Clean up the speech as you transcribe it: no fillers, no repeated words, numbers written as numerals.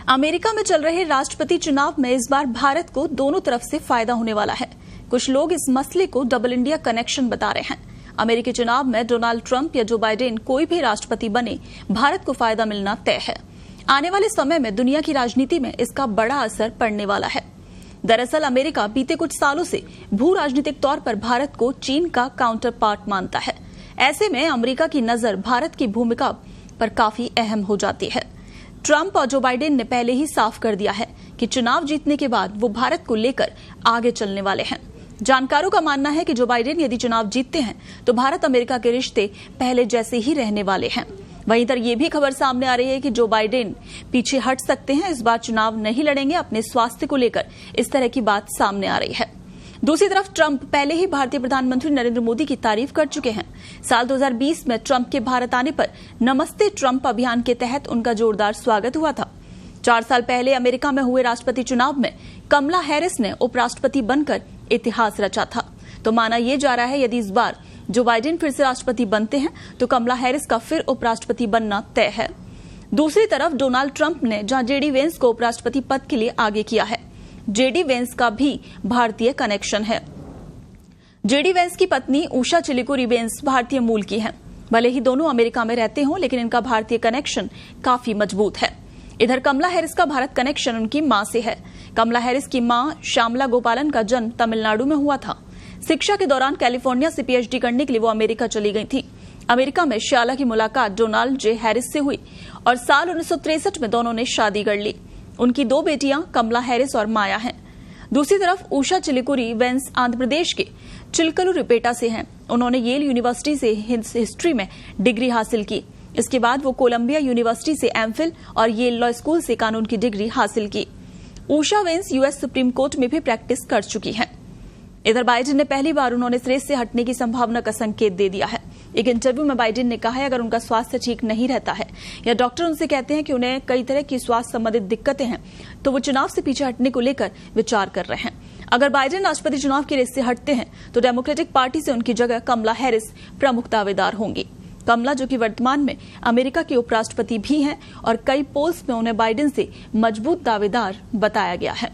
America में चल रहे राष्ट्रपति चुनाव में इस बार भारत को दोनों तरफ से फायदा होने वाला है। कुछ लोग इस मसले को डबल इंडिया कनेक्शन बता रहे हैं। अमेरिकी चुनाव में डोनाल्ड ट्रंप या जो बाइडेन कोई भी राष्ट्रपति बने, भारत को फायदा मिलना तय है। आने वाले समय में दुनिया की राजनीति में इसका बड़ा असर पड़ने वाला है। दरअसल अमेरिका बीते कुछ सालों से भू राजनीतिक तौर पर भारत को चीन का काउंटर पार्ट मानता है। ऐसे में अमेरिका की नजर भारत की भूमिका पर काफी अहम हो जाती है। ट्रंप और जो बाइडेन ने पहले ही साफ कर दिया है कि चुनाव जीतने के बाद वो भारत को लेकर आगे चलने वाले हैं। जानकारों का मानना है कि जो बाइडेन यदि चुनाव जीतते हैं तो भारत अमेरिका के रिश्ते पहले जैसे ही रहने वाले हैं। वहीं इधर ये भी खबर सामने आ रही है कि जो बाइडेन पीछे हट सकते हैं, इस बार चुनाव नहीं लड़ेंगे अपने स्वास्थ्य को लेकर, इस तरह की बात सामने आ रही है। दूसरी तरफ ट्रंप पहले ही भारतीय प्रधानमंत्री नरेंद्र मोदी की तारीफ कर चुके हैं। साल 2020 में ट्रंप के भारत आने पर नमस्ते ट्रंप अभियान के तहत उनका जोरदार स्वागत हुआ था। 4 साल पहले अमेरिका में हुए राष्ट्रपति चुनाव में कमला हैरिस ने उपराष्ट्रपति बनकर इतिहास रचा था। तो माना यह जा रहा है यदि इस बार जो बाइडेन फिर से राष्ट्रपति बनते हैं तो कमला हैरिस का फिर उपराष्ट्रपति बनना तय है। दूसरी तरफ डोनाल्ड ट्रंप ने जहां जेडी वेंस को उपराष्ट्रपति पद के लिए आगे किया है। जेडी वेंस का भी भारतीय कनेक्शन है। जेडी वेंस की पत्नी उषा चिलिकुरी वेंस भारतीय मूल की हैं। भले ही दोनों अमेरिका में रहते हों, लेकिन इनका भारतीय कनेक्शन काफी मजबूत है। इधर कमला हैरिस का भारत कनेक्शन उनकी मां से है। कमला हैरिस की मां श्यामला गोपालन का जन्म तमिलनाडु में हुआ था। शिक्षा के दौरान कैलिफोर्निया से पीएचडी करने के लिए वो अमेरिका चली गई थी। अमेरिका में श्याला की मुलाकात डोनाल्ड जे हैरिस से हुई और साल 1963 में दोनों ने शादी कर ली। उनकी 2 बेटियां कमला हैरिस और माया हैं। दूसरी तरफ उषा चिलिकुरी वेंस आंध्र प्रदेश के चिलकलूरिपेटा से हैं। उन्होंने येल यूनिवर्सिटी से हिस्ट्री में डिग्री हासिल की। इसके बाद वो कोलंबिया यूनिवर्सिटी से एमफिल और येल लॉ स्कूल से कानून की डिग्री हासिल की। Usha veins US supreme court में भी प्रैक्टिस कर चुकी हैं। इधर बाइडेन ने पहली बार उन्होंने रेस से हटने की संभावना का संकेत दे दिया है। एक इंटरव्यू में बाइडेन ने कहा है अगर उनका स्वास्थ्य ठीक नहीं रहता है या डॉक्टर उनसे कहते हैं कि उन्हें कई तरह की स्वास्थ्य संबंधित दिक्कतें हैं तो वो चुनाव से पीछे हटने को लेकर विचार कर रहे हैं। अगर बाइडेन राष्ट्रपति चुनाव की रेस से हटते हैं तो डेमोक्रेटिक पार्टी से उनकी जगह कमला हैरिस प्रमुख दावेदार होंगी। कमला जो कि वर्तमान में अमेरिका की उपराष्ट्रपति भी हैं और कई पोल्स में उन्हें बाइडेन से मजबूत दावेदार बताया गया है।